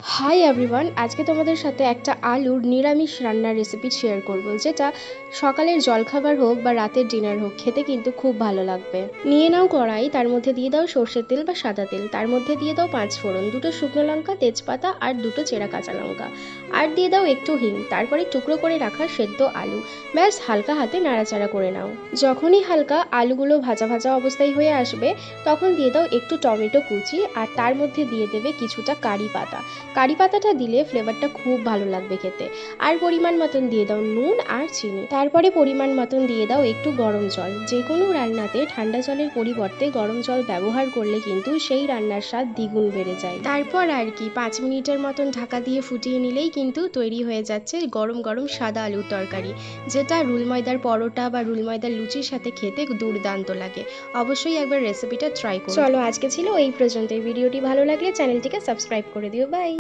Hi everyone, আজকে তোমাদের সাথে একটা আলুর নিরামিষ রান্নার রেসিপি শেয়ার করব, যেটা সকালের জলখাবার হোক বা রাতের ডিনার হোক, খেতে কিন্তু খুব ভালো লাগবে। নিয়ে নাও কড়াই, তার মধ্যে দিয়ে দাও সর্ষের তেল বা সাদা তেল, তার মধ্যে দিয়ে দাও 5 ফোড়ন, 2টো শুকনো লঙ্কা, তেজপাতা আর 2টো চেরা কাঁচা লঙ্কা, আর দিয়ে দাও একটু হিং, তারপরে টুকরো করে রাখা সেদ্ধ আলু। ব্যাস হালকা হাতে নাড়াচাড়া করে নাও। যখনই হালকা আলুগুলো ভাজা ভাজা অবস্থায় হয়ে আসবে, তখন দিয়ে দাও একটু টমেটো কুচি, আর তার মধ্যে দিয়ে দেবে কিছুটা কারি পাতা। কারি পাতাটা দিলে ফ্লেভারটা খুব ভালো লাগবে খেতে। আর পরিমাণ মতন দিয়ে দাও নুন আর চিনি, তারপরে পরিমাণ মতন দিয়ে দাও একটু গরম জল। যে কোনো রান্নাতে ঠান্ডা জলের পরিবর্তে গরম জল ব্যবহার করলে কিন্তু সেই রান্নার স্বাদ দ্বিগুণ বেড়ে যায়। তারপর আর কি 5 মিনিটের মতন ঢাকা দিয়ে ফুটিয়ে নিলেই কিন্তু তৈরি হয়ে যাচ্ছে গরম গরম সাদা আলুর তরকারি, যেটা রুল ময়দার পরোটা বা রুল ময়দার লুচির সাথে খেতে দুর্দান্ত লাগে। অবশ্যই একবার রেসিপিটা ট্রাই করো। চলো, আজকে ছিল এই পর্যন্ত। ভিডিওটি ভালো লাগলে চ্যানেলটিকে সাবস্ক্রাইব করে দিও। বাই।